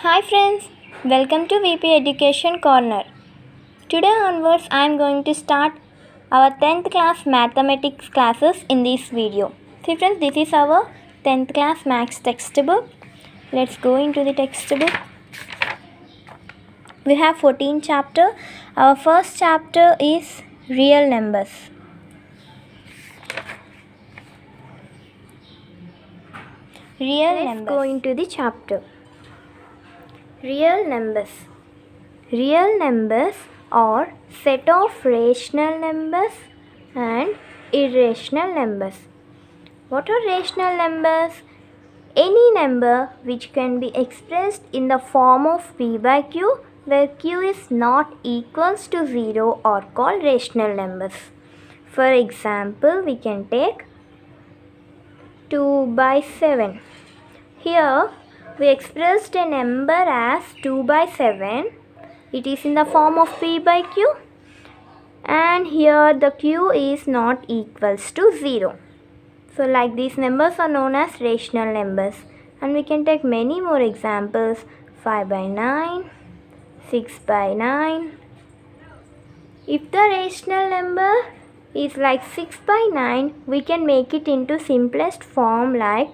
Hi friends, welcome to VP Education Corner. Today onwards I am going to start our 10th class mathematics classes in this video. See friends, this is our 10th class maths textbook. Let's go into the textbook. We have 14 chapters. Our first chapter is real numbers. Let's go into the chapter. Real numbers. Real numbers are set of rational numbers and irrational numbers. What are rational numbers? Any number which can be expressed in the form of p by q, where q is not equals to 0, are called rational numbers. For example, we can take 2 by 7. Here we expressed a number as 2 by 7. It is in the form of p by q, and here the q is not equals to 0. So like these numbers are known as rational numbers, and we can take many more examples. 5 by 9, 6 by 9. If the rational number is like 6 by 9, we can make it into simplest form like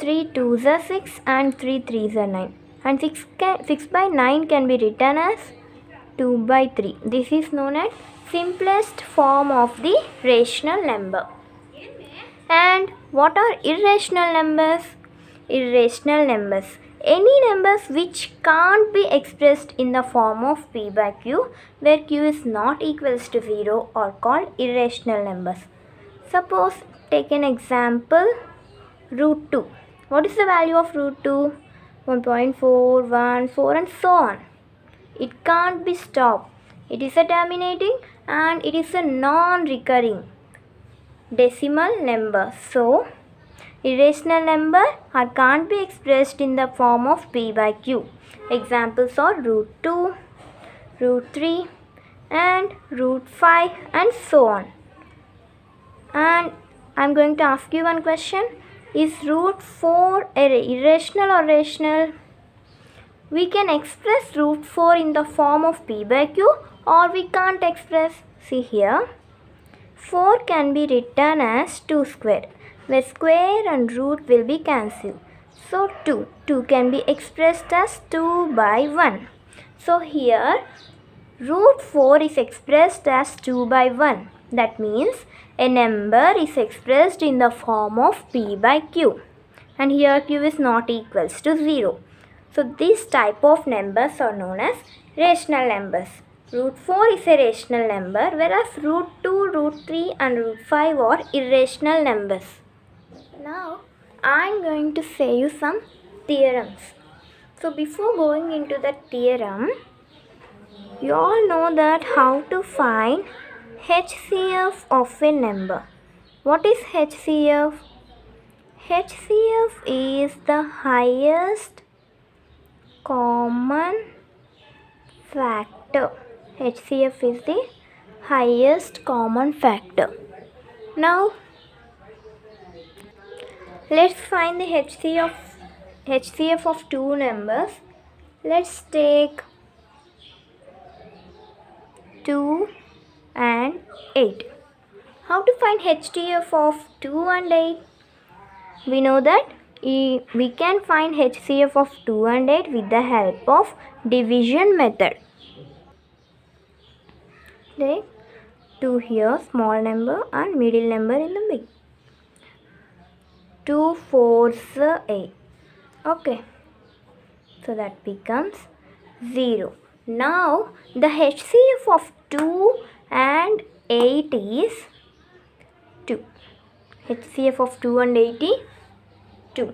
3 2s are 6 and 3 3s are 9. And 6 by 9 can be written as 2 by 3. This is known as simplest form of the rational number. And what are irrational numbers? Irrational numbers. Any numbers which can't be expressed in the form of p by q, where q is not equals to 0, are called irrational numbers. Suppose take an example, root 2. What is the value of root 2? 1.4, 1, 4 and so on. It can't be stopped. It is a terminating and it is a non-recurring decimal number. So, irrational number can't be expressed in the form of p by q. Examples are root 2, root 3 and root 5 and so on. And I am going to ask you one question. Is root 4 irrational or rational? We can express root 4 in the form of p by q, or we can't express. See here, 4 can be written as 2 square, where square and root will be cancelled. So 2 can be expressed as 2 by 1. So here root 4 is expressed as 2 by 1. That means a number is expressed in the form of p by q, and here q is not equals to 0. So this type of numbers are known as rational numbers. Root 4 is a rational number, whereas root 2, root 3 and root 5 are irrational numbers. Now I am going to say you some theorems. So before going into the theorem, you all know that how to find HCF of a number. What is HCF? HCF is the highest common factor. HCF is the highest common factor. Now let's find the HCF of two numbers. Let's take 2 and 8. How to find HCF of 2 and 8? We know that we can find HCF of 2 and 8 with the help of division method. Take 2 here, small number, and middle number in the big. 2 4s 8. Okay, so that becomes 0. Now the HCF of 2 and 8 is 2. HCF of 2 and 8 is 2.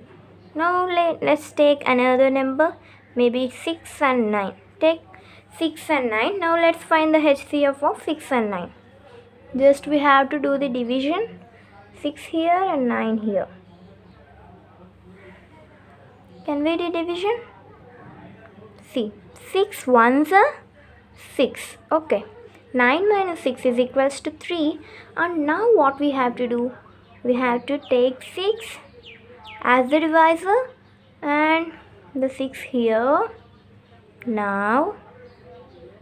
Now let's take another number, maybe 6 and 9. Take 6 and 9. Now let's find the HCF of 6 and 9. Just we have to do the division. 6 here and 9 here. Can we do division? See, 6 ones are 6. Okay. 9 minus 6 is equals to 3. And now what we have to do? We have to take 6 as the divisor and the 6 here. Now,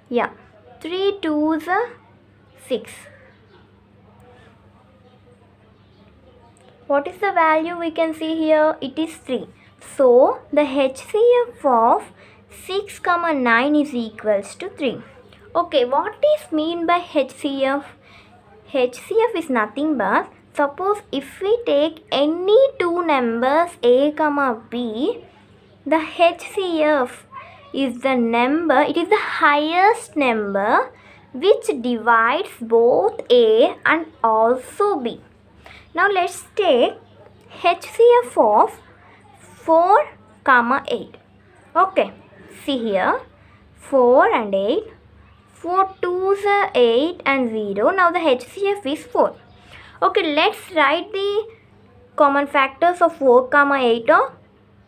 yeah, 3 2s are 6. What is the value we can see here? It is 3. So, the HCF of 6, 9 is equals to 3. Okay, what is mean by HCF? HCF is nothing but, suppose if we take any two numbers A, B, the HCF is the number, it is the highest number which divides both A and also B. Now let's take HCF of 4, 8. Okay, see here, 4 and 8. 4 2s are 8 and 0. Now the HCF is 4. Okay, let's write the common factors of 4, 8 are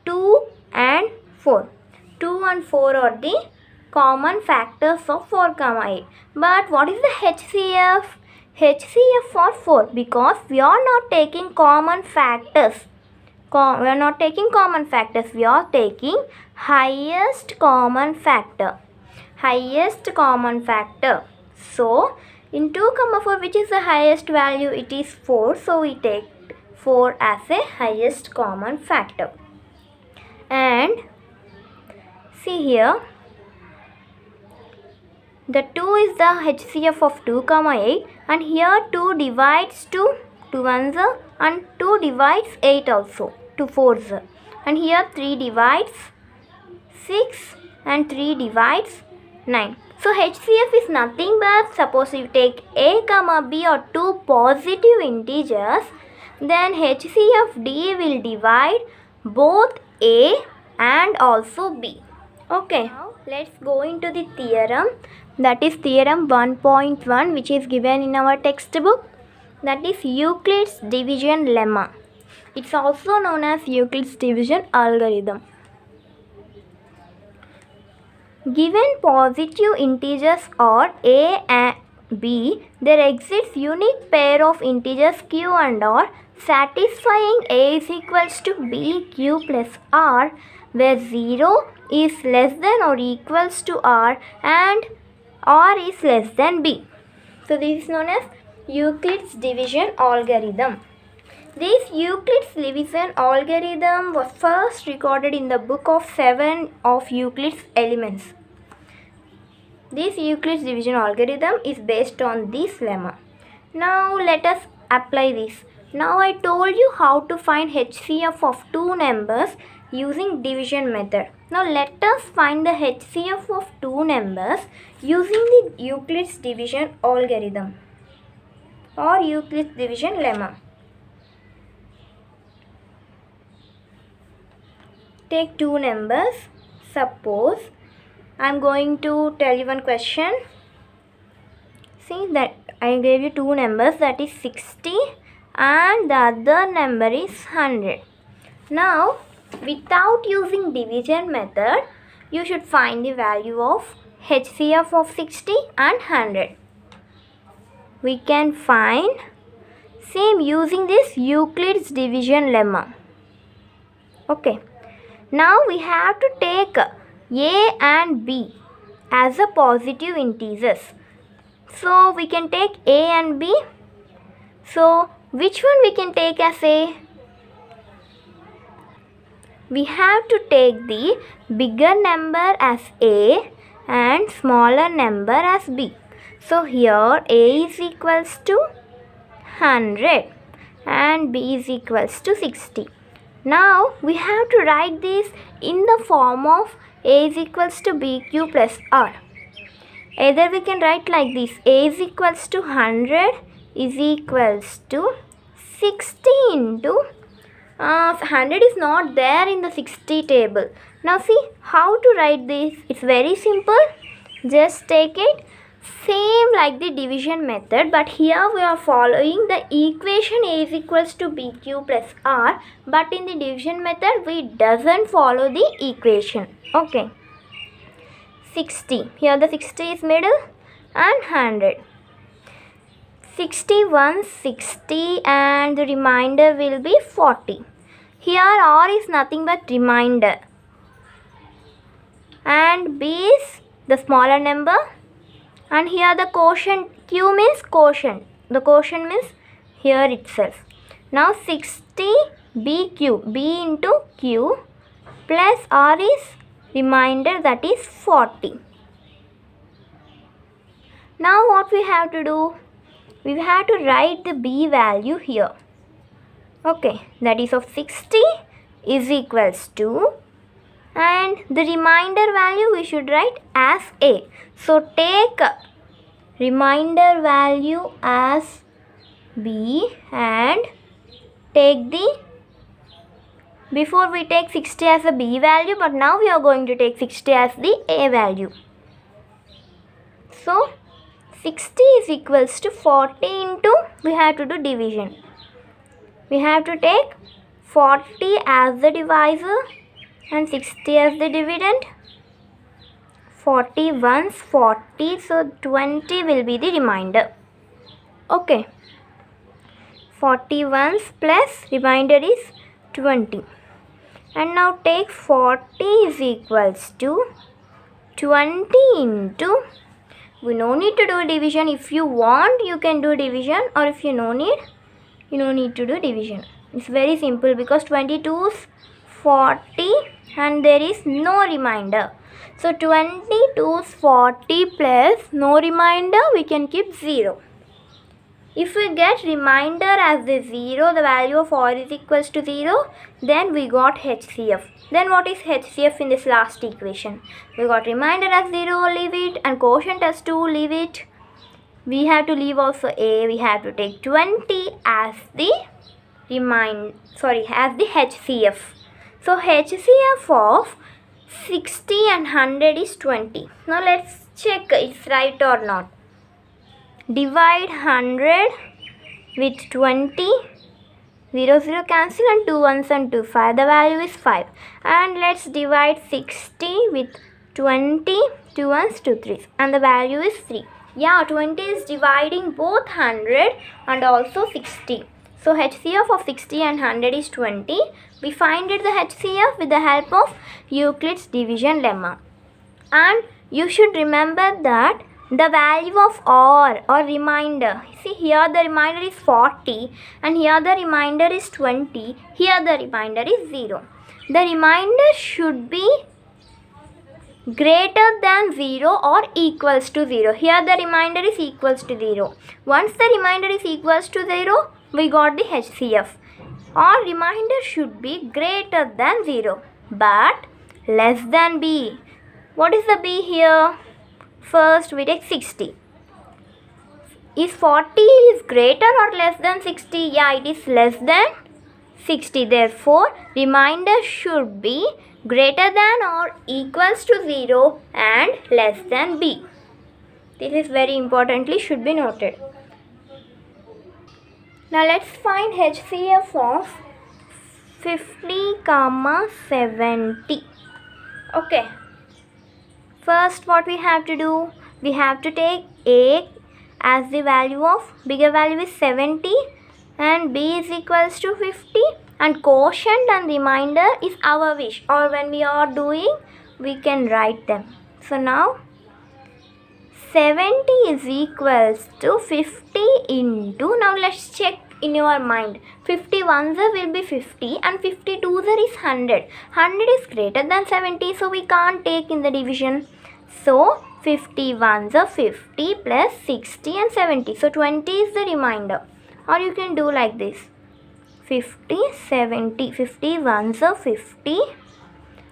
2 and 4. 2 and 4 are the common factors of 4, 8. But what is the HCF? HCF for 4, because we are not taking common factors. We are not taking common factors. We are taking highest common factor. Highest common factor. So, in 2, 4, which is the highest value? It is 4. So, we take 4 as a highest common factor. And see here, the 2 is the HCF of 2, 8, and here 2 divides 2 ones and 2 divides 8 also, 2 fours, and here 3 divides 6 and 3 divides 9. So HCF is nothing but, suppose you take A, B or two positive integers, then HCF D will divide both A and also B. Okay, now let's go into the theorem. That is theorem 1.1, which is given in our textbook. That is Euclid's division lemma. It's also known as Euclid's division algorithm. Given positive integers are A and B, there exists unique pair of integers Q and R satisfying A is equals to B Q plus R, where 0 is less than or equals to R and R is less than B. So this is known as Euclid's division algorithm. This Euclid's division algorithm was first recorded in the book of 7 of Euclid's Elements. This Euclid's division algorithm is based on this lemma. Now let us apply this. Now I told you how to find HCF of two numbers using division method. Now let us find the HCF of two numbers using the Euclid's division algorithm or Euclid's division lemma. Take two numbers. Suppose I am going to tell you one question. See that I gave you two numbers, that is 60 and the other number is 100. Now without using division method, you should find the value of HCF of 60 and 100. We can find same using this Euclid's division lemma. Okay. Now we have to take A and B as a positive integers. So we can take A and B. So which one we can take as A? We have to take the bigger number as A and smaller number as B. So here A is equals to 100 and B is equals to 60. Now we have to write this in the form of A is equals to BQ plus R. Either we can write like this: A is equals to 100 is equals to 60 into 100 is not there in the 60 table. Now see how to write this. It's very simple. Just take it same like the division method, but here we are following the equation A is equals to BQ plus R, but in the division method we doesn't follow the equation. Okay, 60, here the 60 is middle and 100. 61, 60 and the remainder will be 40. Here R is nothing but remainder. and b is the smaller number, and here the quotient q means quotient. The quotient means here itself. Now 60 b into q plus r is remainder, that is 40. Now what we have to do? We have to write the b value here. Okay, that is of 60 is equals to, and the remainder value we should write as a. So take remainder value as b and take the, before we take 60 as a b value, but now we are going to take 60 as the a value. So 60 is equals to 40 into, we have to do division. We have to take 40 as the divisor and 60 as the dividend. 40 ones 40, so 20 will be the remainder. Okay, 40 ones plus remainder is 20. And now take 40 is equals to 20 into, we no need to do division. If you want, you can do division, or if you no need, you no need to do division. It's very simple because 22 is 40 and there is no remainder. So 22 is 40 plus no remainder, we can keep 0. If we get remainder as the 0, the value of r is equals to 0, then we got HCF. Then what is HCF in this last equation? We got remainder as 0, leave it, and quotient as 2, leave it. We have to leave also a. We have to take 20 as the as the HCF. So HCF of 60 and 100 is 20. Now let's check it's right or not. Divide 100 with 20. 0, 0 cancel, and 2 ones and 2, 5. The value is 5. And let's divide 60 with 20. 2 ones, 2 threes, and the value is 3. Yeah, 20 is dividing both 100 and also 60. So HCF of 60 and 100 is 20. We find it the HCF with the help of Euclid's division lemma. And you should remember that the value of r or remainder, see here the remainder is 40 and here the remainder is 20, here the remainder is 0. The remainder should be greater than 0 or equals to 0. Here the remainder is equals to 0. Once the remainder is equals to 0, we got the HCF. Or remainder should be greater than 0 but less than b. What is the b here? First we take 60. Is 40 is greater or less than 60? Yeah, it is less than 60. Therefore, remainder should be greater than or equals to 0 and less than b. This is very importantly should be noted. Now let's find HCF of 50, 70. Okay. First what we have to do? We have to take a as the value of, bigger value is 70 and b is equals to 50, and quotient and remainder is our wish, or when we are doing we can write them. So now 70 is equals to 50 into, now let's check in your mind. 50 ones will be 50 and 50 twos is 100. 100 is greater than 70, so we can't take in the division. So 50 ones are 50 plus 60 and 70. So 20 is the remainder. Or you can do like this. 50, 70. 50 ones are 50.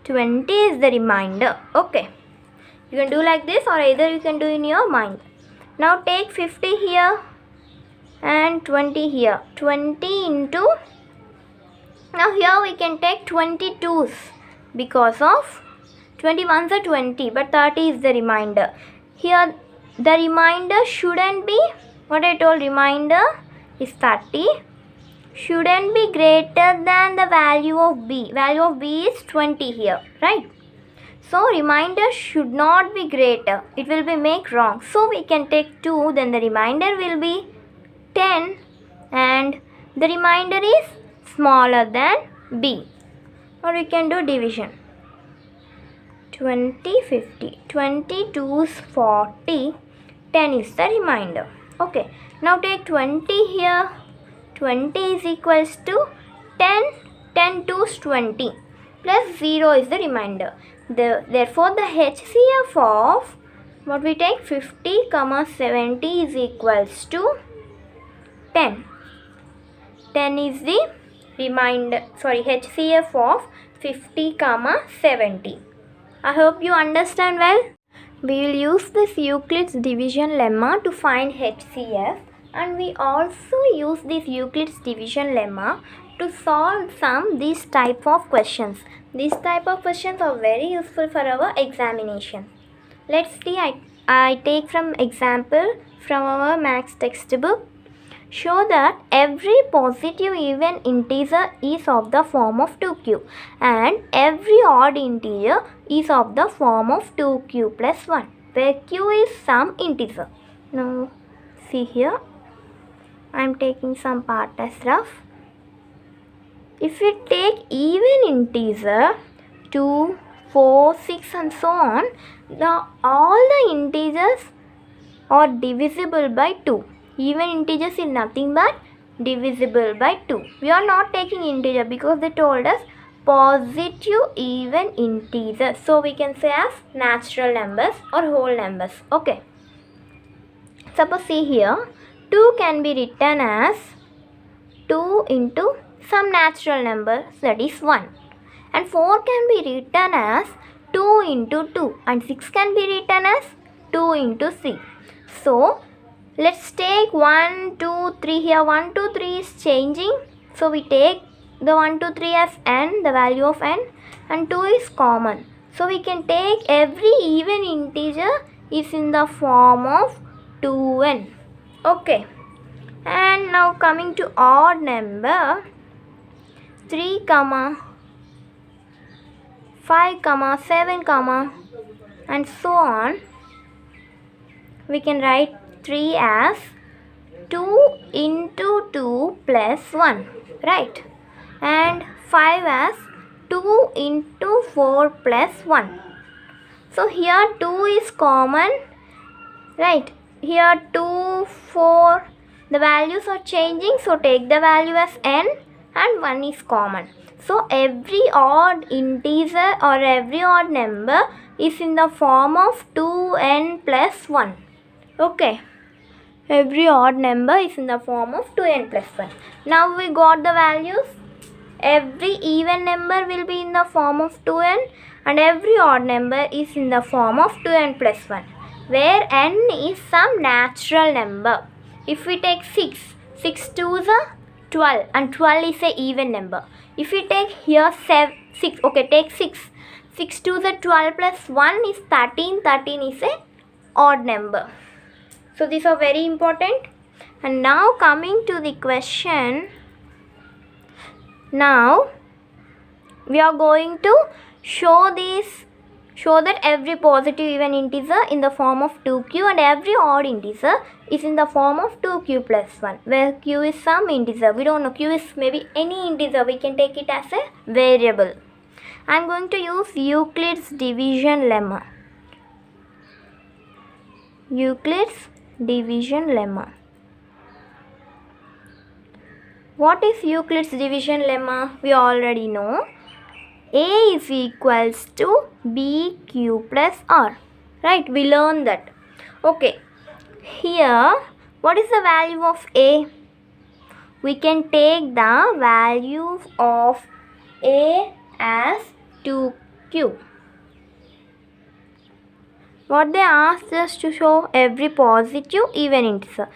20 is the remainder. Okay. You can do like this, or either you can do in your mind. Now take 50 here and 20 here. 20 into, now here we can take 22s because of 21s are 20 but 30 is the remainder. Here the remainder shouldn't be, what I told, remainder is 30, shouldn't be greater than the value of b. Value of b is 20 here, right? So remainder should not be greater, it will be make wrong. So we can take 2, then the remainder will be 10 and the remainder is smaller than b. Or we can do division. 20, 50. 20 twos 40. 10 is the remainder. Okay. Now take 20 here. 20 is equals to 10. 10 twos 20. Plus 0 is the remainder. Therefore, the HCF of what we take 50, 70 is equals to 10. 10 is the remainder. Sorry, HCF of 50, 70. I hope you understand well. We will use this Euclid's division lemma to find HCF, and we also use this Euclid's division lemma to solve these type of questions. These type of questions are very useful for our examination. Let's see. I take from example from our maths textbook. Show that every positive even integer is of the form of 2q and every odd integer is of the form of 2q plus 1, where q is some integer. Now see here, I am taking some part as rough. If we take even integer 2, 4, 6 and so on, all the integers are divisible by 2. Even integers is nothing but divisible by 2. We are not taking integer because they told us positive even integers. So we can say as natural numbers or whole numbers. Okay. Suppose see here, 2 can be written as 2 into some natural number, that is 1. And 4 can be written as 2 into 2. And 6 can be written as 2 into 3. So let's take 1, 2, 3 here. 1, 2, 3 is changing. So we take the 1, 2, 3 as n, the value of n, and 2 is common. So we can take every even integer is in the form of 2n. Okay. And now coming to odd number, 3, 5, 7, and so on. We can write 3 as 2 into 2 plus 1, right? And 5 as 2 into 4 plus 1. So here 2 is common, right? Here 2, 4, the values are changing, so take the value as n, and 1 is common. So every odd integer or every odd number is in the form of 2n plus 1. Okay. Every odd number is in the form of 2n plus 1. Now we got the values. Every even number will be in the form of 2n and every odd number is in the form of 2n plus 1, where n is some natural number. If we take 6, 6 2s are 12 and 12 is a even number. If we take here 6, okay, take 6. 6 2s are 12 plus 1 is 13. 13 is a odd number. So these are very important. And now coming to the question. Now we are going to show that every positive even integer in the form of 2q and every odd integer is in the form of 2q plus 1, where q is some integer. We don't know, q is maybe any integer. We can take it as a variable. I am going to use Euclid's division lemma. Euclid's division lemma. What is Euclid's division lemma? We already know. A is equals to BQ plus R. Right? We learned that. Okay. Here, what is the value of A? We can take the value of A as 2Q. What they asked us to show every positive even integer.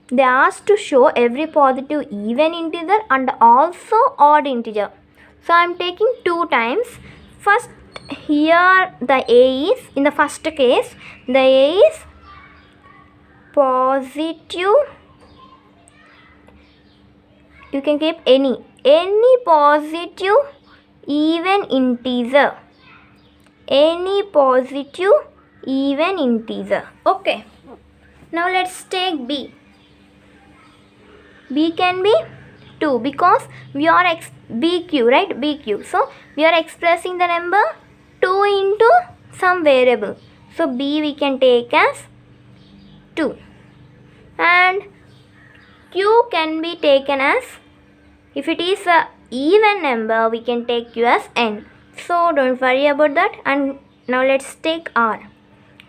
They asked to show every positive even integer and also odd integer. So I am taking 2 times. First, here the A is, in the first case, the A is positive. You can keep any positive even integer. Any positive even integer. Okay. Now let's take B. B can be 2 because we are BQ, right? BQ. So we are expressing the number 2 into some variable. So b we can take as 2, and q can be taken as, if it is a even number, we can take q as n. So don't worry about that. And now let's take r.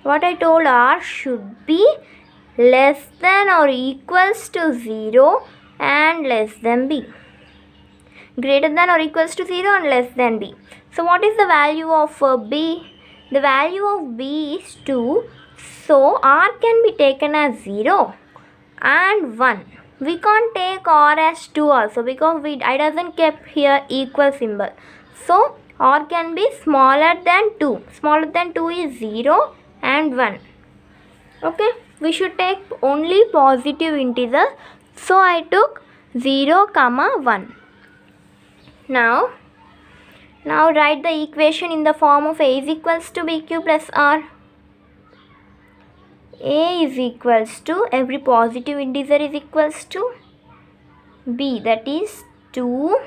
What I told, r should be less than or equals to 0 and less than b. Greater than or equals to 0 and less than b. So what is the value of b? The value of b is 2. So r can be taken as 0 and 1. We can't take r as 2 also, because I doesn't keep here equal symbol. So r can be smaller than 2. Smaller than 2 is 0 and 1. Okay, we should take only positive integer. So I took 0, 1. Now write the equation in the form of a is equals to bq plus r. A is equals to, every positive integer is equals to b, that is 2q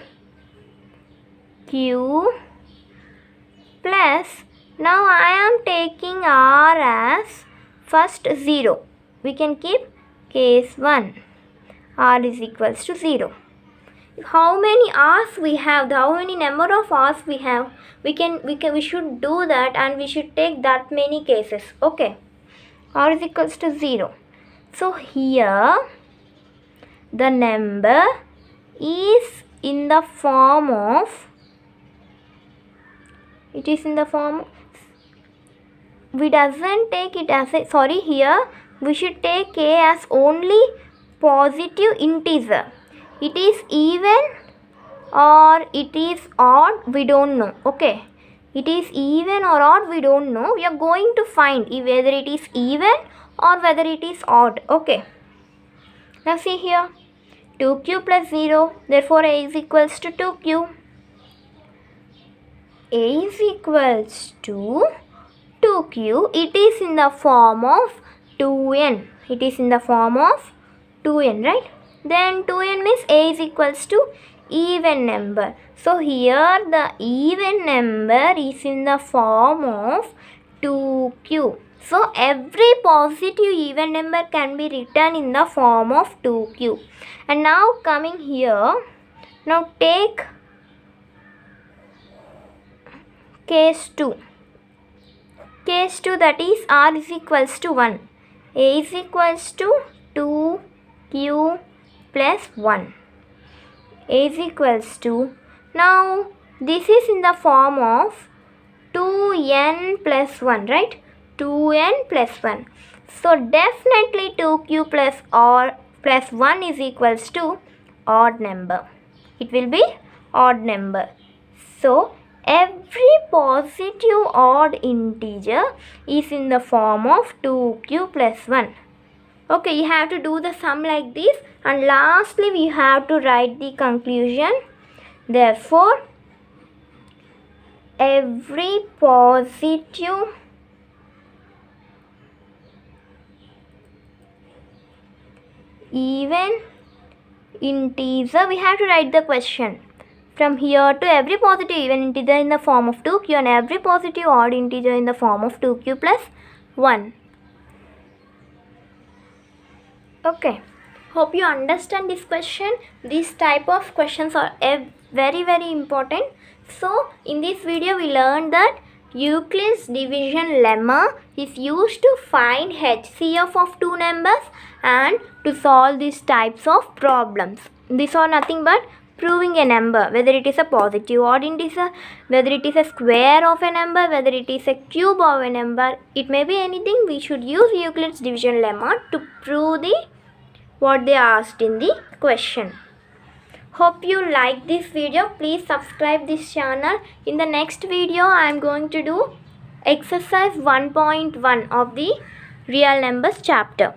plus, now I am taking r as first 0. We can keep case 1. R is equals to 0. How many r's we have, how many number of r's we have, we should do that, and we should take that many cases. Okay, r is equals to 0. So here the number is in the form of, it is in the form, we doesn't take it as a, sorry, here we should take a as only positive integer. It is even or it is odd, we don't know. Okay, it is even or odd, we don't know. We are going to find whether it is even or whether it is odd. Okay, now see here, 2q plus 0, therefore a is equals to 2q. A is equals to 2q. It is in the form of 2n. It is in the form of 2n, right? Then 2n means a is equals to even number. So here the even number is in the form of 2q. So every positive even number can be written in the form of 2q. And now coming here, now take case 2. Case 2, that is r is equals to 1. A is equals to 2q plus 1. A is equals to, now this is in the form of 2n plus 1, right? 2n plus 1. So definitely 2q plus r plus 1 is equals to odd number. It will be odd number. So every positive odd integer is in the form of 2q plus 1. Okay, you have to do the sum like this, and lastly we have to write the conclusion. Therefore, every positive even integer, we have to write the question. From here to every positive even integer in the form of 2q and every positive odd integer in the form of 2q plus 1. Okay, hope you understand this question. These type of questions are very important. So in this video we learned that Euclid's division lemma is used to find HCF of two numbers and to solve these types of problems. These are nothing but proving a number, whether it is a positive odd integer, whether it is a square of a number, whether it is a cube of a number, it may be anything. We should use Euclid's division lemma to prove what they asked in the question. Hope you like this video. Please subscribe this channel. In the next video I am going to do exercise 1.1 of the real numbers chapter.